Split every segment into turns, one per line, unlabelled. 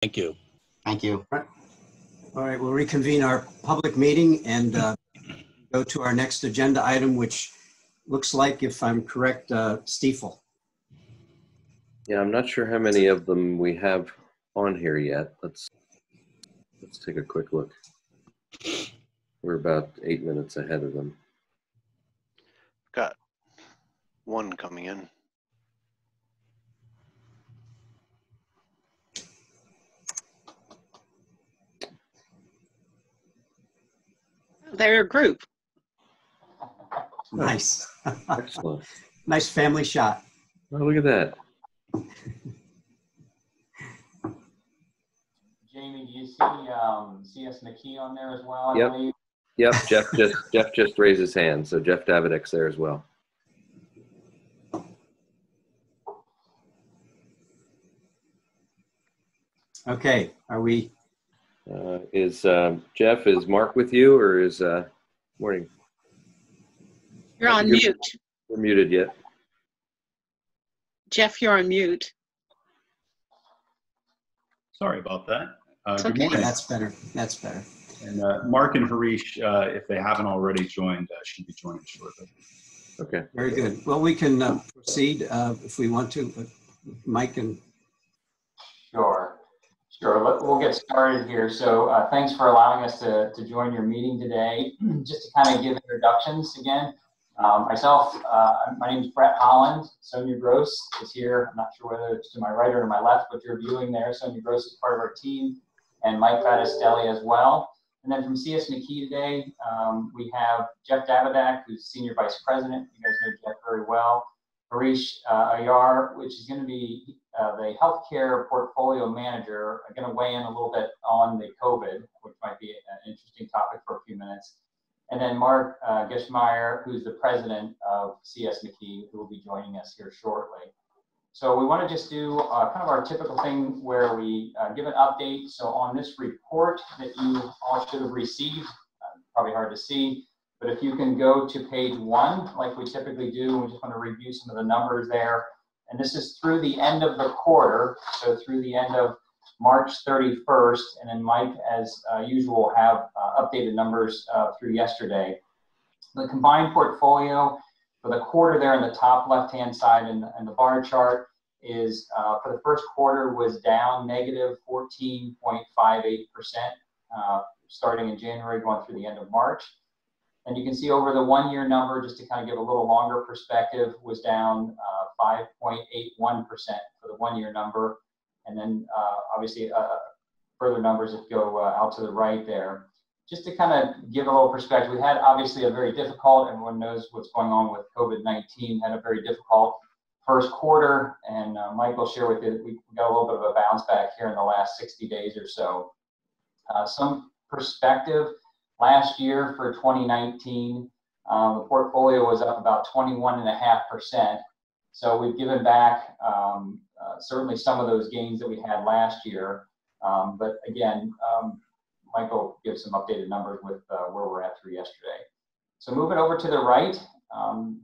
Thank you.
Thank you.
All right, we'll reconvene our public meeting and go to our next agenda item, which looks like, if I'm correct, Stifel.
Yeah, I'm not sure how many of them we have on here yet. Let's take a quick look. We're about 8 minutes ahead of them.
Got one coming in.
They're a group.
Nice.
Excellent.
Nice family shot.
Oh, look at that.
Jamie, do you see CS McKee on there as well?
Yep.
I believe?
Yep. Jeff just raised his hand, so Jeff Davidek's there as well.
Okay, are we?
Jeff, is Mark with you, or is morning?
You're on mute.
You're muted yet.
Jeff, you're on mute.
Sorry about that. Good
Okay.
morning.
That's better. That's better.
And Mark and Harish, if they haven't already joined, should be joining shortly.
Okay.
Very good. Well, we can proceed if we want to. Mike and.
Sure. We'll get started here. So thanks for allowing us to join your meeting today. Just to kind of give introductions again. Myself, my name is Brett Holland. Sonia Gross is here. I'm not sure whether it's to my right or to my left, but you're viewing there. Sonia Gross is part of our team, and Mike Battistelli as well. And then from CS McKee today, we have Jeff Davidek, who's Senior Vice President. You guys know Jeff very well. Harish Iyer, which is going to be the Healthcare Portfolio Manager. I'm going to weigh in a little bit on the COVID, which might be an interesting topic for a few minutes. And then Mark Gensheimer, who's the president of CS McKee, who will be joining us here shortly. So we want to just do kind of our typical thing where we give an update. So on this report that you all should have received, probably hard to see, but if you can go to page 1, like we typically do, we just want to review some of the numbers there. And this is through the end of the quarter, so through the end of March 31st, and then Mike, as usual, have updated numbers through yesterday. The combined portfolio for the quarter there in the top left-hand side in the bar chart is, for the first quarter, was down negative 14.58%, starting in January going through the end of March. And you can see over the 1-year number, just to kind of give a little longer perspective, was down 5.81% for the 1-year number. And then obviously further numbers that go out to the right there. Just to kind of give a little perspective, we had obviously a very difficult, everyone knows what's going on with COVID-19, had a very difficult first quarter. And Mike will share with you, we got a little bit of a bounce back here in the last 60 days or so. Some perspective, last year for 2019, the portfolio was up about 21.5%. So we've given back certainly some of those gains that we had last year. But again, Mike will give some updated numbers with where we're at through yesterday. So moving over to the right,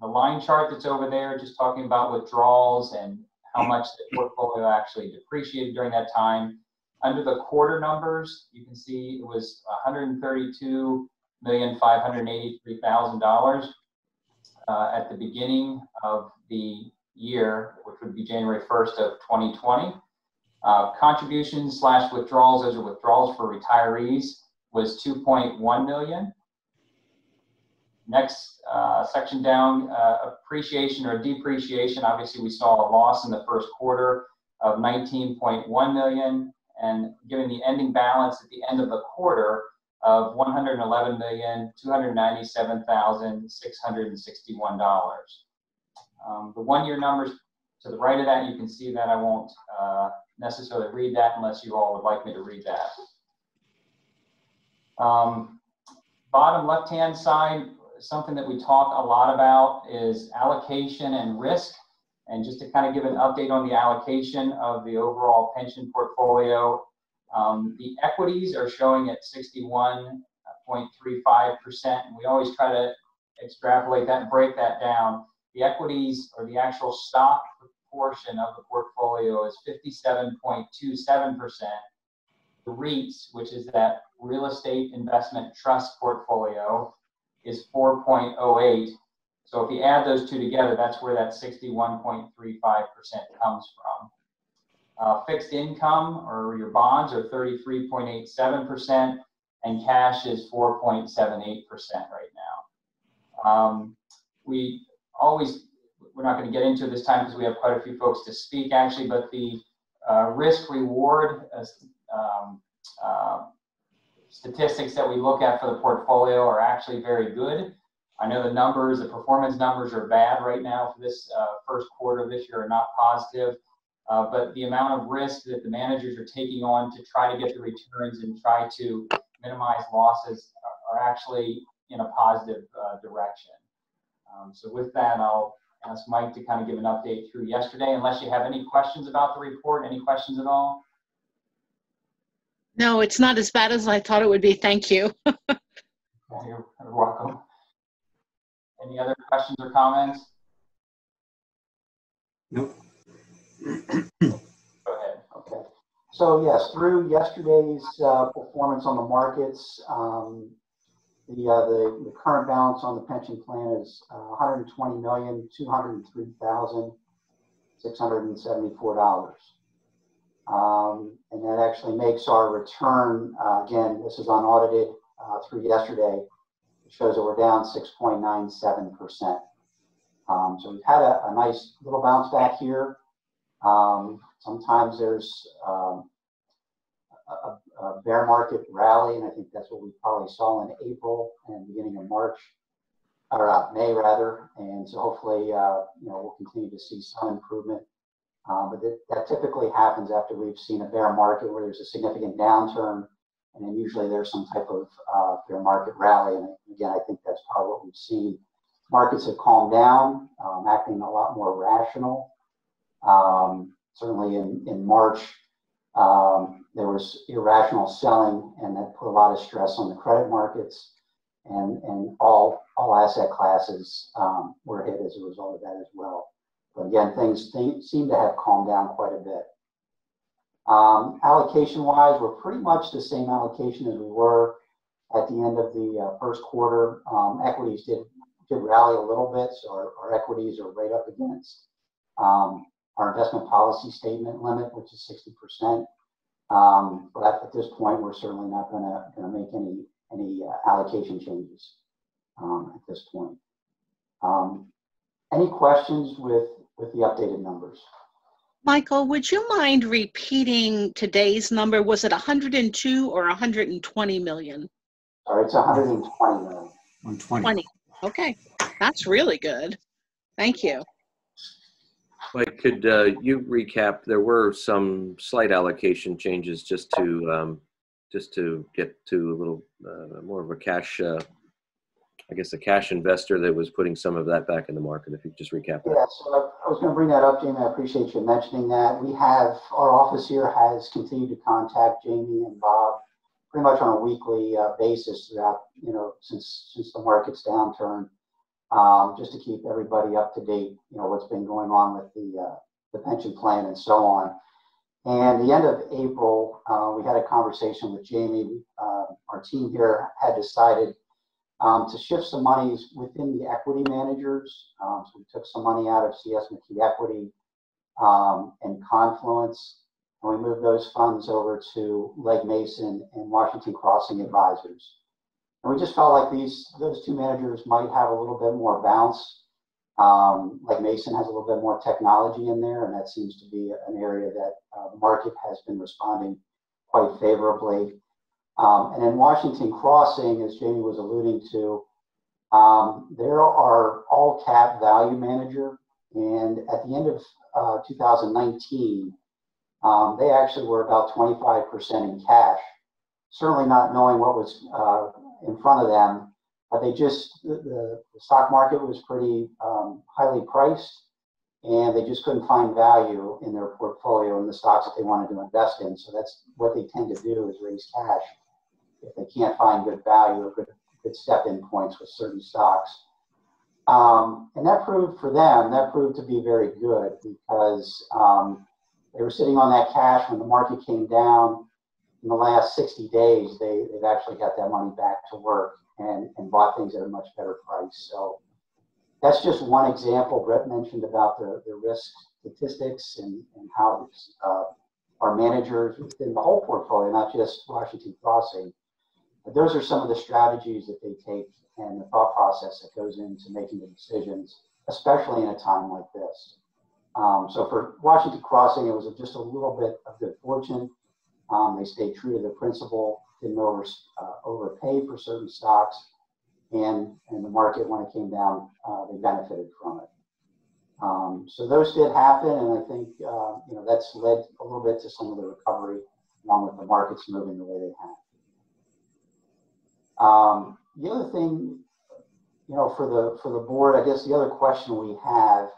the line chart that's over there, just talking about withdrawals and how much the portfolio actually depreciated during that time. Under the quarter numbers, you can see it was $132,583,000 at the beginning of the year, which would be January 1st of 2020. Contributions / withdrawals, those are withdrawals for retirees, was 2.1 million. Next section down, appreciation or depreciation. Obviously, we saw a loss in the first quarter of 19.1 million. And given the ending balance at the end of the quarter of $111,297,661. The 1-year numbers to the right of that, you can see that. I won't necessarily read that unless you all would like me to read that. Bottom left-hand side, something that we talk a lot about is allocation and risk. And just to kind of give an update on the allocation of the overall pension portfolio, the equities are showing at 61.35%, and we always try to extrapolate that and break that down. The equities, or the actual stock portion of the portfolio, is 57.27%, The REITs, which is that real estate investment trust portfolio, is 4.08. So if you add those two together, that's where that 61.35% comes from. Fixed income, or your bonds, are 33.87%, and cash is 4.78% right now. We're not going to get into it this time because we have quite a few folks to speak actually, but the risk-reward statistics that we look at for the portfolio are actually very good. I know the performance numbers are bad right now for this first quarter of this year, are not positive, but the amount of risk that the managers are taking on to try to get the returns and try to minimize losses are actually in a positive direction. So with that, I'll ask Mike to kind of give an update through yesterday, unless you have any questions about the report. Any questions at all?
No, it's not as bad as I thought it would be. Thank you.
You're welcome. Any other questions or comments?
Nope.
Go ahead. Okay. So yes, through yesterday's performance on the markets, the current balance on the pension plan is $120,203,674. And that actually makes our return, again, this is unaudited through yesterday, it shows that we're down 6.97%. So we've had a nice little bounce back here. Sometimes there's a bear market rally, and I think that's what we probably saw in April and beginning of March, or May rather. And so hopefully, we'll continue to see some improvement. But that typically happens after we've seen a bear market where there's a significant downturn, and then usually there's some type of bear market rally. And again, I think that's probably what we've seen. Markets have calmed down, acting a lot more rational. Certainly in March, there was irrational selling, and that put a lot of stress on the credit markets, and all asset classes were hit as a result of that as well. But again, things seem to have calmed down quite a bit. Allocation-wise, we're pretty much the same allocation as we were at the end of the first quarter. Equities did rally a little bit, so our equities are right up against our investment policy statement limit, which is 60%. But at this point, we're certainly not going to make any allocation changes at this point. Any questions with the updated numbers?
Michael, would you mind repeating today's number? Was it 102 or 120 million?
Sorry, it's 120 million.
120.
Okay, that's really good. Thank you.
Mike, could you recap? There were some slight allocation changes just to get to a little more of a cash, I guess, a cash investor that was putting some of that back in the market. If you could just recap that.
Yeah, so I was going to bring that up, Jamie. I appreciate you mentioning that. We have, our office here has continued to contact Jamie and Bob pretty much on a weekly basis throughout, since the market's downturn, just to keep everybody up to date, what's been going on with the pension plan and so on. And the end of April, we had a conversation with Jamie. Our team here had decided to shift some monies within the equity managers. So we took some money out of CS McKee Equity and Confluence, and we moved those funds over to Legg Mason and Washington Crossing Advisors. And we just felt like those two managers might have a little bit more bounce. Legg Mason has a little bit more technology in there, and that seems to be an area that the market has been responding quite favorably. And in Washington Crossing, as Jamie was alluding to, they're our all-cap value manager. And at the end of 2019, they actually were about 25% in cash, certainly not knowing what was in front of them. But they just, the stock market was pretty highly priced, and they just couldn't find value in their portfolio in the stocks that they wanted to invest in. So that's what they tend to do, is raise cash if they can't find good value or good step-in points with certain stocks. And that proved to be very good, because they were sitting on that cash when the market came down.
in the last 60 days, they've actually got that money back to work and bought things at a much better price. So that's just one example. Brett mentioned about the risk statistics and how our managers within the whole portfolio, not just Washington Crossing, but those are some of the strategies that they take and the thought process that goes into making the decisions, especially in a time like this. So for Washington Crossing, it was just a little bit of good fortune. They stayed true to their principle, didn't overpay for certain stocks, and the market, when it came down, they benefited from it. So those did happen, and I think that's led a little bit to some of the recovery, along with the markets moving the way they have. The other thing, for the board, I guess the other question we have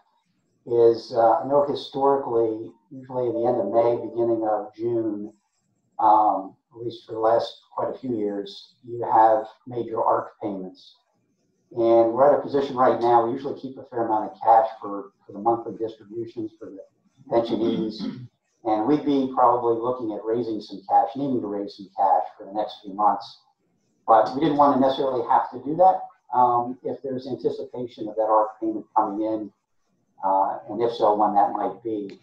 is, I know historically, usually at the end of May, beginning of June, at least for the last quite a few years, you have major ARC payments. And we're at a position right now, we usually keep a fair amount of cash for the monthly distributions for the pensionees. And we'd be probably looking at raising some cash, needing to raise some cash for the next few months. But we didn't want to necessarily have to do that if there's anticipation of that ARC payment coming in. And if so, when that might be,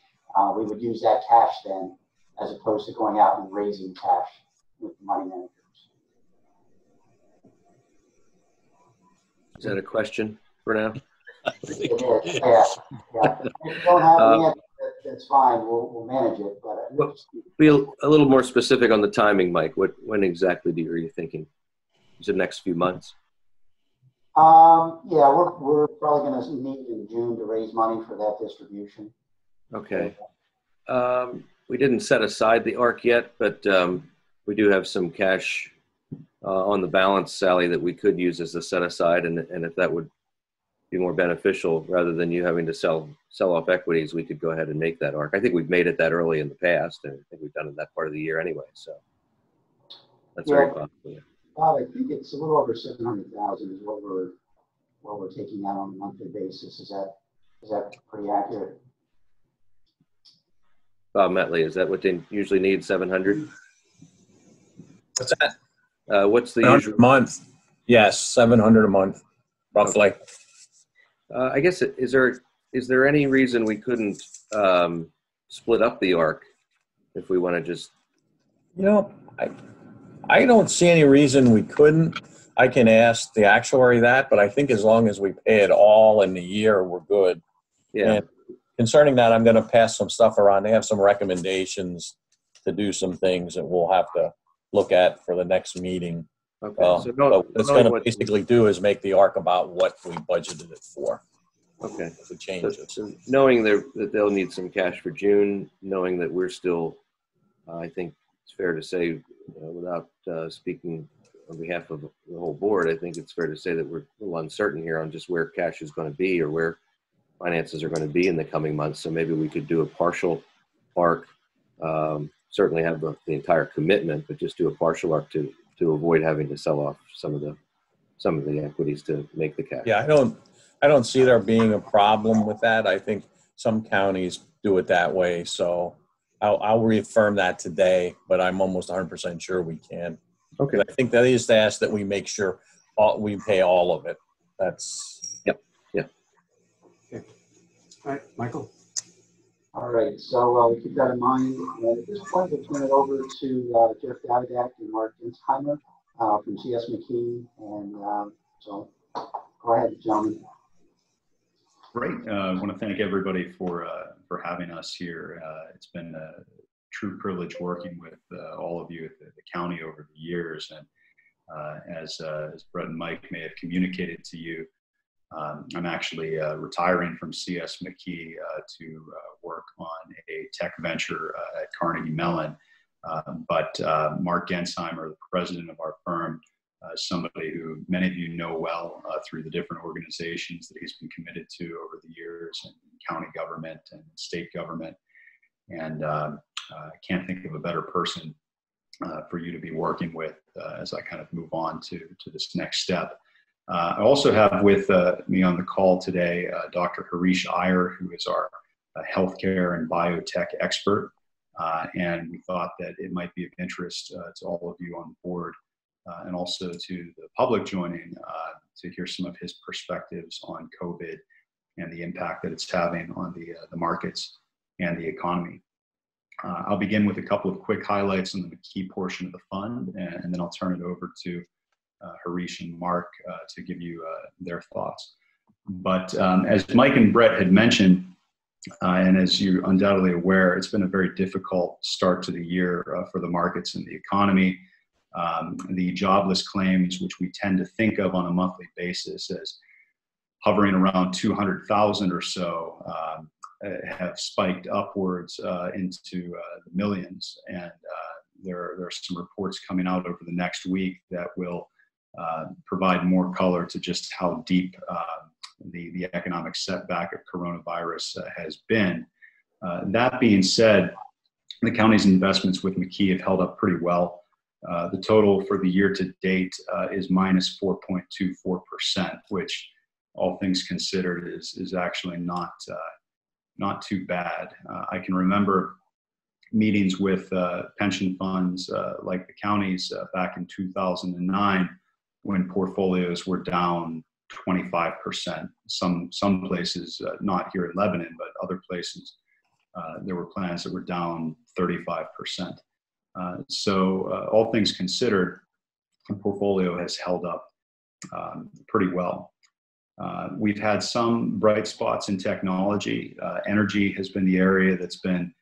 we would use that cash then, as opposed to going out and raising cash with the money managers.
Is that a question for now?
It is, yeah. If you don't have any answer, that's fine. We'll manage it. But
be a little more specific on the timing, Mike. When exactly are you thinking? Is it next few months?
Yeah, we're probably going to need in June to raise money for that distribution.
Okay. We didn't set aside the ARC yet, but we do have some cash on the balance, Sally, that we could use as a set aside, and if that would be more beneficial, rather than you having to sell off equities, we could go ahead and make that ARC. I think we've made it that early in the past, and I think we've done it that part of the year anyway. So that's very possible.
I think it's a little over 700,000 is what we're taking out on a monthly basis. Is that pretty accurate?
Bob Metley, is that what they usually need? 700?
What's that?
What's the
700
usual
a month? Yes, 700 a month, roughly.
I guess is there any reason we couldn't split up the ARC if we want to just?
I don't see any reason we couldn't. I can ask the actuary that, but I think as long as we pay it all in the year, we're good.
Yeah. And
concerning that, I'm going to pass some stuff around. They have some recommendations to do some things that we'll have to look at for the next meeting.
Okay.
So what it's going to basically do is make the ARC about what we budgeted it for.
Okay.
If we change it.
So knowing that they'll need some cash for June, knowing that we're still, I think it's fair to say, without speaking on behalf of the whole board, I think it's fair to say that we're a little uncertain here on just where cash is going to be or where finances are going to be in the coming months. So maybe we could do a partial ARC, certainly have the entire commitment, but just do a partial ARC to avoid having to sell off some of the equities to make the cash.
Yeah, I don't see there being a problem with that. I think some counties do it that way. So I'll reaffirm that today, but I'm almost 100% sure we can.
Okay.
But I think that is to ask that we make sure we pay all of it. That's.
Yep. Yeah.
Okay. All right, Michael.
All right, so we'll keep that in mind. And at this point, we'll turn it over to Jeff Davidek and Mark Gensheimer from CS McKee. And so go ahead, gentlemen.
Great. I want to thank everybody for having us here. It's been a true privilege working with all of you at the county over the years. And as Brett and Mike may have communicated to you, I'm actually retiring from CS McKee to work on a tech venture at Carnegie Mellon. But Mark Gensheimer, the president of our firm, somebody who many of you know well through the different organizations that he's been committed to over the years, in county government and state government. And I can't think of a better person for you to be working with as I kind of move on to this next step. I also have with me on the call today Dr. Harish Iyer, who is our healthcare and biotech expert. And we thought that it might be of interest to all of you on the board and also to the public joining to hear some of his perspectives on COVID and the impact that it's having on the markets and the economy. I'll begin with a couple of quick highlights on the McKee portion of the fund, and then I'll turn it over to Harish and Mark to give you their thoughts. But as Mike and Brett had mentioned, and as you're undoubtedly aware, it's been a very difficult start to the year for the markets and the economy. The jobless claims, which we tend to think of on a monthly basis as hovering around 200,000 or so, have spiked upwards into the millions. And there are some reports coming out over the next week that will provide more color to just how deep the economic setback of coronavirus has been. That being said, the county's investments with McKee have held up pretty well. The total for the year to date is minus 4.24%, which all things considered is actually not too bad. I can remember meetings with pension funds like the county's back in 2009 when portfolios were down 25%. Some places, not here in Lebanon, but other places, there were plans that were down 35%. So all things considered, the portfolio has held up pretty well. We've had some bright spots in technology. Energy has been the area that's been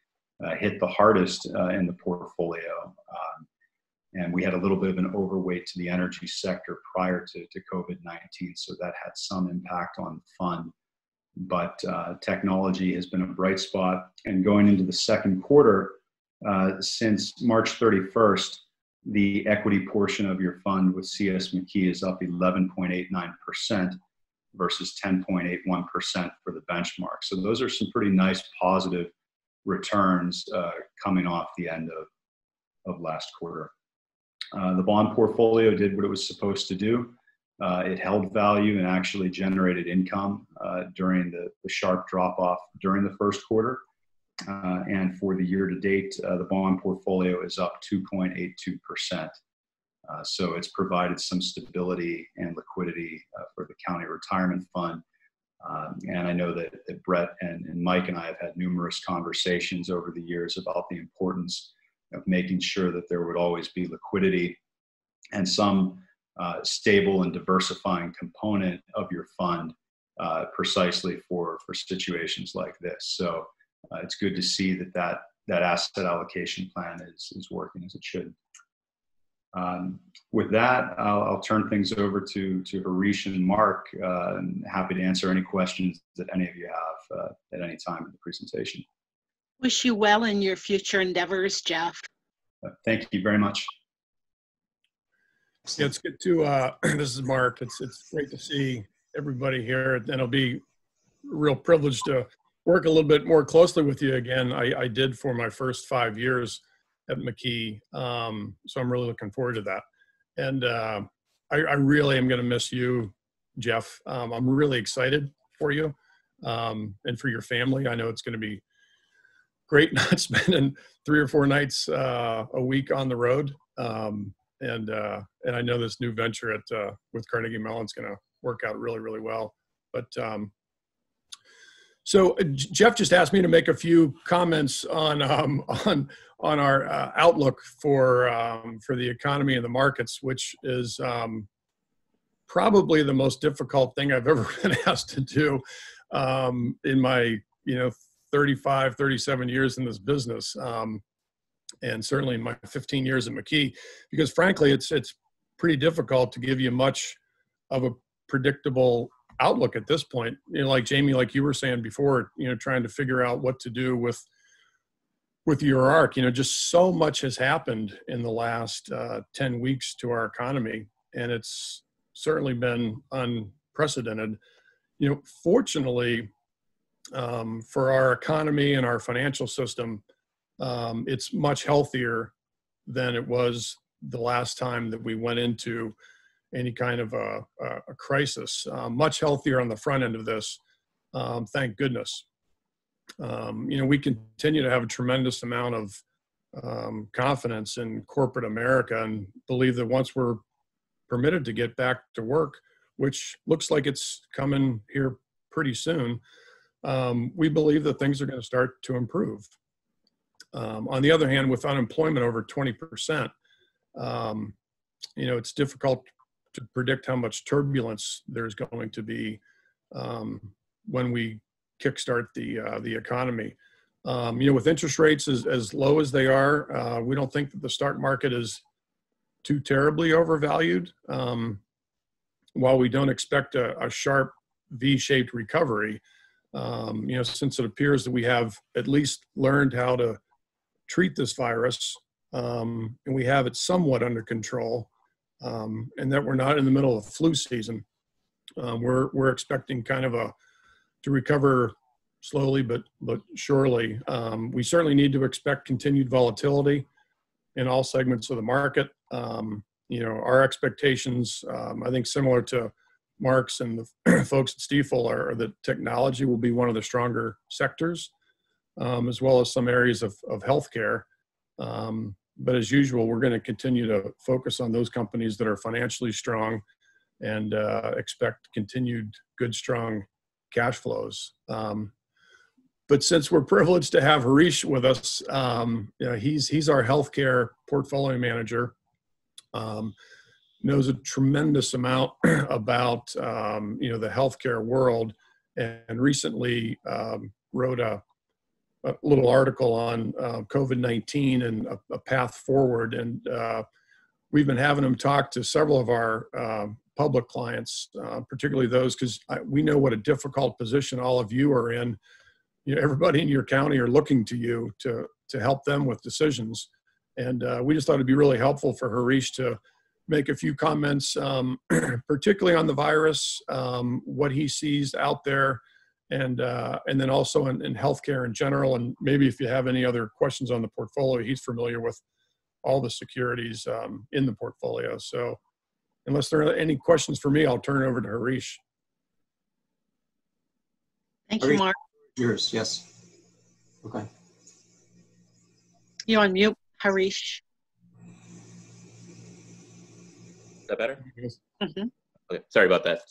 hit the hardest in the portfolio. And we had a little bit of an overweight to the energy sector prior to COVID-19, so that had some impact on the fund. But technology has been a bright spot. And going into the second quarter, since March 31st, the equity portion of your fund with CS McKee is up 11.89% versus 10.81% for the benchmark. So those are some pretty nice positive returns coming off the end of last quarter. The bond portfolio did what it was supposed to do. It held value and actually generated income during the sharp drop-off during the first quarter. And for the year to date, the bond portfolio is up 2.82%. So it's provided some stability and liquidity for the county retirement fund. And I know that Brett and Mike and I have had numerous conversations over the years about the importance of making sure that there would always be liquidity and some stable and diversifying component of your fund precisely for situations like this. So it's good to see that asset allocation plan is working as it should. With that, I'll turn things over to Harish and Mark. I'm happy to answer any questions that any of you have at any time in the presentation.
Wish you well in your future endeavors, Jeff.
Thank you very much.
Yeah, it's good to, this is Mark. It's great to see everybody here. And it'll be a real privilege to work a little bit more closely with you again. I did for my first 5 years at McKee. So I'm really looking forward to that. And I really am going to miss you, Jeff. I'm really excited for you and for your family. I know it's going to be great not spending 3 or 4 nights a week on the road. And I know this new venture with Carnegie Mellon is going to work out really, really well. But so Jeff just asked me to make a few comments on our outlook for the economy and the markets, which is probably the most difficult thing I've ever been asked to do in my 35, 37 years in this business. And certainly in my 15 years at McKee, because frankly, it's pretty difficult to give you much of a predictable outlook at this point. Like Jamie, like you were saying before, trying to figure out what to do with your arc, just so much has happened in the last 10 weeks to our economy, and it's certainly been unprecedented. Fortunately, for our economy and our financial system, it's much healthier than it was the last time that we went into any kind of a crisis. Much healthier on the front end of this, thank goodness. We continue to have a tremendous amount confidence in corporate America and believe that once we're permitted to get back to work, which looks like it's coming here pretty soon, we believe that things are going to start to improve. On the other hand, with unemployment over 20%, it's difficult to predict how much turbulence there's going to be when we kickstart the economy. With interest rates as low as they are, we don't think that the stock market is too terribly overvalued. While we don't expect a sharp V-shaped recovery, since it appears that we have at least learned how to treat this virus, and we have it somewhat under control, and that we're not in the middle of flu season, we're expecting kind of to recover slowly but surely. We certainly need to expect continued volatility in all segments of the market. Our expectations, I think similar to Mark's and the folks at Stifel, are that technology will be one of the stronger sectors, as well as some areas of healthcare. But as usual, we're going to continue to focus on those companies that are financially strong and expect continued good, strong cash flows. But since we're privileged to have Harish with us, he's our healthcare portfolio manager, knows a tremendous amount about the healthcare world, and recently wrote a little article on COVID-19 and a path forward. And we've been having him talk to several of our public clients, particularly those, because we know what a difficult position all of you are in. Everybody in your county are looking to you to help them with decisions. And we just thought it'd be really helpful for Harish to make a few comments, particularly on the virus, what he sees out there, and then also in healthcare in general. And maybe if you have any other questions on the portfolio, he's familiar with all the securities in the portfolio. So unless there are any questions for me, I'll turn it over to Harish.
Thank you, Mark.
Yours, yes. Okay.
You're on mute, Harish.
Is that better?
Mm-hmm.
Okay, sorry about that.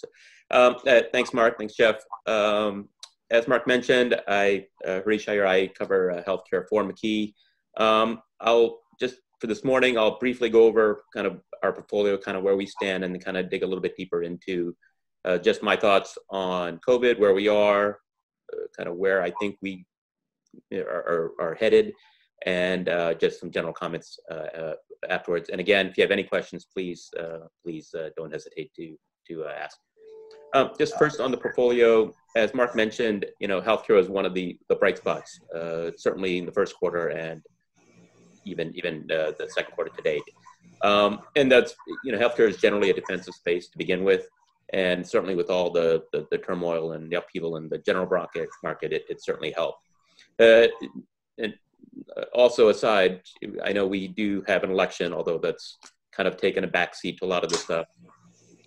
Thanks, Mark. Thanks, Jeff. As Mark mentioned, Harish Iyer, I cover healthcare for McKee. I'll just, for this morning, I'll briefly go over kind of our portfolio, kind of where we stand, and kind of dig a little bit deeper into just my thoughts on COVID, where we are, kind of where I think we are headed, and just some general comments afterwards. And again, if you have any questions, please don't hesitate to ask. Just first on the portfolio, as Mark mentioned, healthcare is one of the bright spots, certainly in the first quarter and even the second quarter to date. And that's, healthcare is generally a defensive space to begin with. And certainly with all the turmoil and the upheaval in the general market, it certainly helped. And also aside, I know we do have an election, although that's kind of taken a backseat to a lot of this stuff.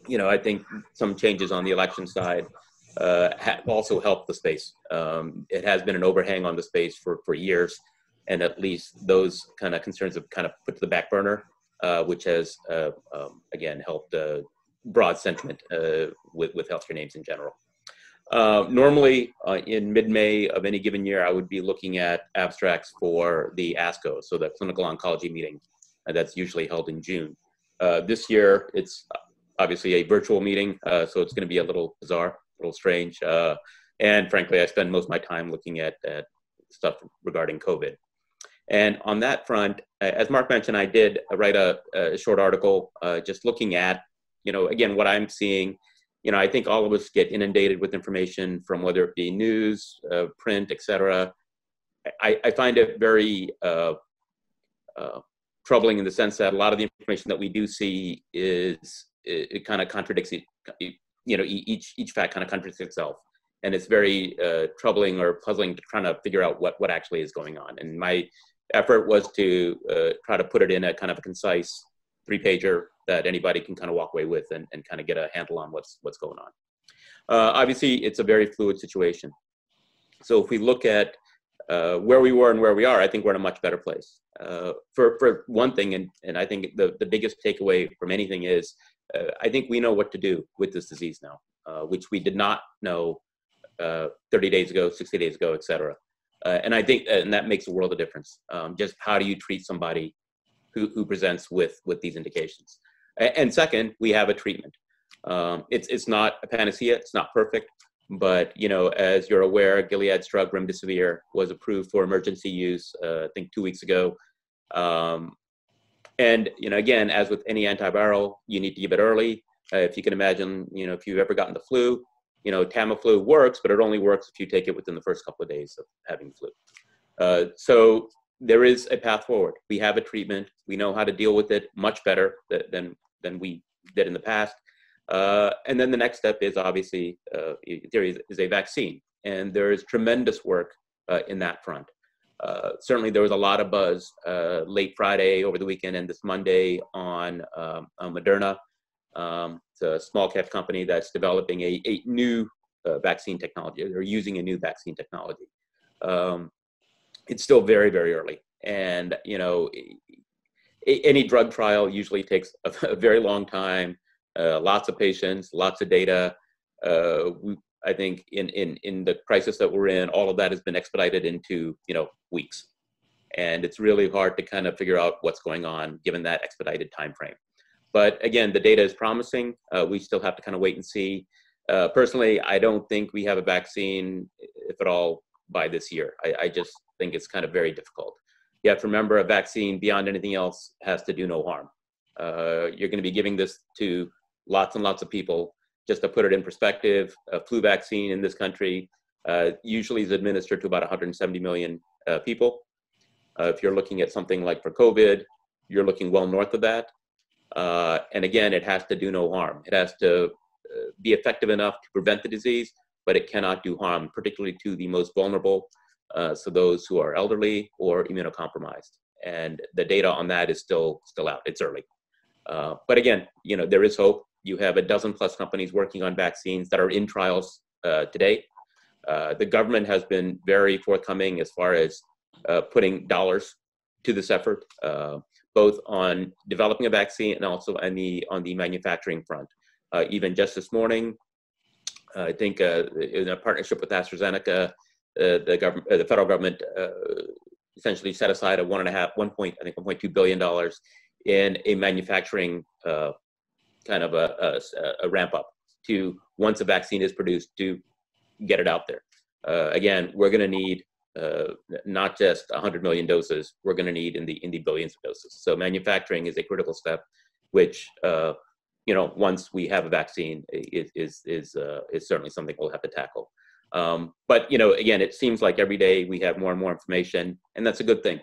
I think some changes on the election side have also helped the space. It has been an overhang on the space for years, and at least those kind of concerns have kind of put to the back burner, which has, again, helped broad sentiment with healthcare names in general. Normally, in mid-May of any given year, I would be looking at abstracts for the ASCO, so the Clinical Oncology meeting that's usually held in June. This year, it's obviously a virtual meeting, so it's going to be a little bizarre, a little strange. And frankly, I spend most of my time looking at stuff regarding COVID. And on that front, as Mark mentioned, I did write a short article just looking at, again, what I'm seeing. I think all of us get inundated with information from whether it be news, print, etc. I find it very troubling in the sense that a lot of the information that we do see it kind of contradicts it. Each fact kind of contradicts itself, and it's very troubling or puzzling to try to figure out what actually is going on. And my effort was to try to put it in a kind of a concise 3-pager that anybody can kind of walk away with and kind of get a handle on what's going on. Obviously, it's a very fluid situation. So if we look at where we were and where we are, I think we're in a much better place. For one thing, and I think the biggest takeaway from anything is, I think we know what to do with this disease now, which we did not know 30 days ago, 60 days ago, et cetera. And I think and that makes a world of difference. Just how do you treat somebody who presents with these indications? And second, we have a treatment. It's not a panacea, it's not perfect, but as you're aware, Gilead's drug remdesivir was approved for emergency use, I think 2 weeks ago. And again, as with any antiviral, you need to give it early. If you can imagine, if you've ever gotten the flu, Tamiflu works, but it only works if you take it within the first couple of days of having the flu. So there is a path forward. We have a treatment. We know how to deal with it much better than we did in the past. And then the next step is obviously, there is a vaccine. And there is tremendous work in that front. Certainly there was a lot of buzz late Friday over the weekend and this Monday on Moderna. It's a small cap company that's developing a new vaccine technology. They're using a new vaccine technology. It's still very, very early. And, any drug trial usually takes a very long time, lots of patients, lots of data. I think in the crisis that we're in, all of that has been expedited into, weeks. And it's really hard to kind of figure out what's going on given that expedited time frame. But again, the data is promising. We still have to kind of wait and see. Personally, I don't think we have a vaccine, if at all, by this year. I just think it's kind of very difficult. You have to remember, a vaccine, beyond anything else, has to do no harm. You're going to be giving this to lots and lots of people. Just to put it in perspective, a flu vaccine in this country usually is administered to about 170 million people. If you're looking at something like for COVID, you're looking well north of that. And again, it has to do no harm. It has to be effective enough to prevent the disease, but it cannot do harm, particularly to the most vulnerable, so those who are elderly or immunocompromised. And the data on that is still out. It's early. But again, there is hope. You have a dozen plus companies working on vaccines that are in trials today. The government has been very forthcoming as far as putting dollars to this effort, both on developing a vaccine and also on the manufacturing front. Even just this morning, I think in a partnership with AstraZeneca, the federal government essentially set aside $1.2 billion in a manufacturing kind of a ramp up to, once a vaccine is produced, to get it out there. Again, we're going to need not just 100 million doses. We're going to need in the billions of doses. So manufacturing is a critical step, which once we have a vaccine, is certainly something we'll have to tackle. But again, it seems like every day we have more and more information, and that's a good thing.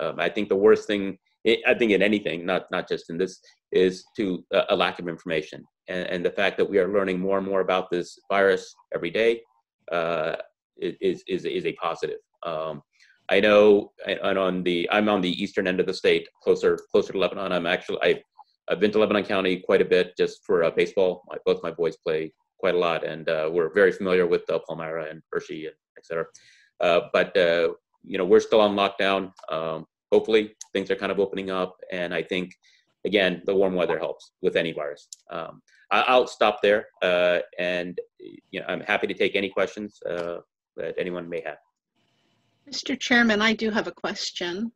I think the worst thing, I think in anything, not just in this, is to a lack of information, and the fact that we are learning more and more about this virus every day is a positive. I know, I'm on the eastern end of the state, closer to Lebanon. I've been to Lebanon County quite a bit just for baseball. Both my boys play quite a lot, and we're very familiar with Palmyra and Hershey, and et cetera. But we're still on lockdown. Hopefully things are kind of opening up, and I think, again, the warm weather helps with any virus. I'll stop there, and I'm happy to take any questions that anyone may have.
Mr. Chairman, I do have a question.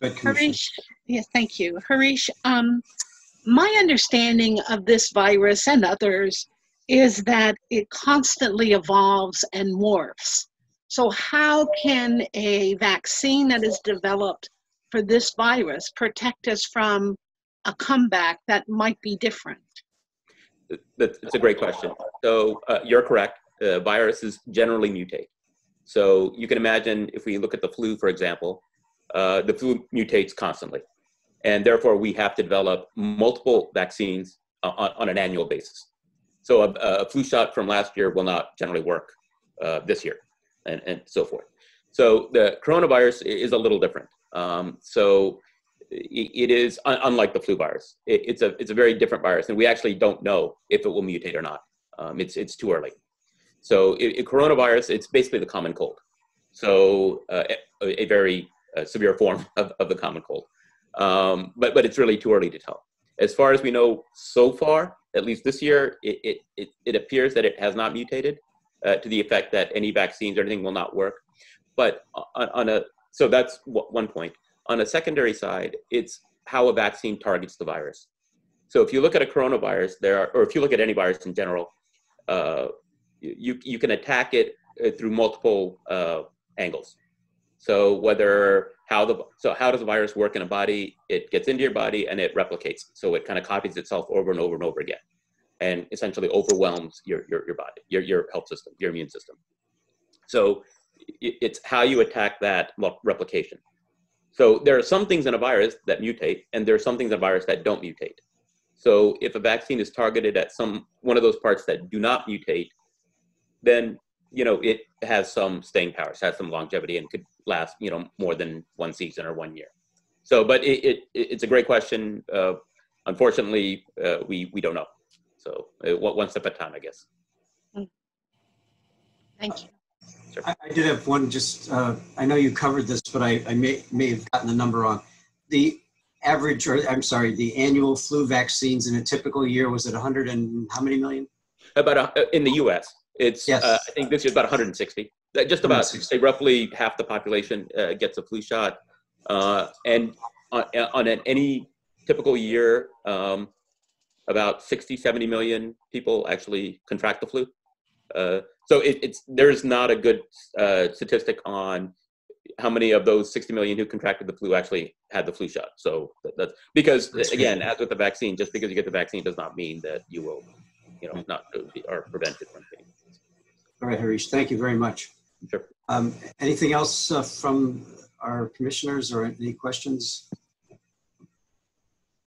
Harish, yes, thank you. Harish, my understanding of this virus and others is that it constantly evolves and morphs. So how can a vaccine that is developed for this virus protect us from a comeback that might be different?
That's a great question. So you're correct. Viruses generally mutate. So you can imagine, if we look at the flu, for example, the flu mutates constantly. And therefore, we have to develop multiple vaccines on an annual basis. So a flu shot from last year will not generally work this year, and so forth. So the coronavirus is a little different. So it is unlike the flu virus. It's a very different virus, and we actually don't know if it will mutate or not. It's too early. So coronavirus, it's basically the common cold. So a very severe form of the common cold. But it's really too early to tell. As far as we know so far, at least this year, it appears that it has not mutated to the effect that any vaccines or anything will not work. But so that's one point. On a secondary side, it's how a vaccine targets the virus. So if you look at a coronavirus, or if you look at any virus in general, you can attack it through multiple angles. So how does the virus work in a body? It gets into your body and it replicates. So it kind of copies itself over and over and over again, and essentially overwhelms your body, your health system, your immune system. So it's how you attack that replication. So there are some things in a virus that mutate, and there are some things in a virus that don't mutate. So if a vaccine is targeted at one of those parts that do not mutate, then it has some staying power, has some longevity, and could last more than one season or 1 year. So, but it's a great question. Unfortunately, we don't know. So one step at a time, I guess.
Thank you.
Sure.
I did have one. Just I know you covered this, but I may have gotten the number wrong. The average, the annual flu vaccines in a typical year, was it 100 and how many million?
About in the U.S. It's
yes.
I think this year about 160. Just about, say, roughly half the population gets a flu shot, and on any typical year, about 60-70 million people actually contract the flu. So there's not a good statistic on how many of those 60 million who contracted the flu actually had the flu shot. So that's because, again, as with the vaccine, just because you get the vaccine does not mean that you will, not are prevented from getting.
All right, Harish, thank you very much.
Sure.
Anything else from our commissioners or any questions?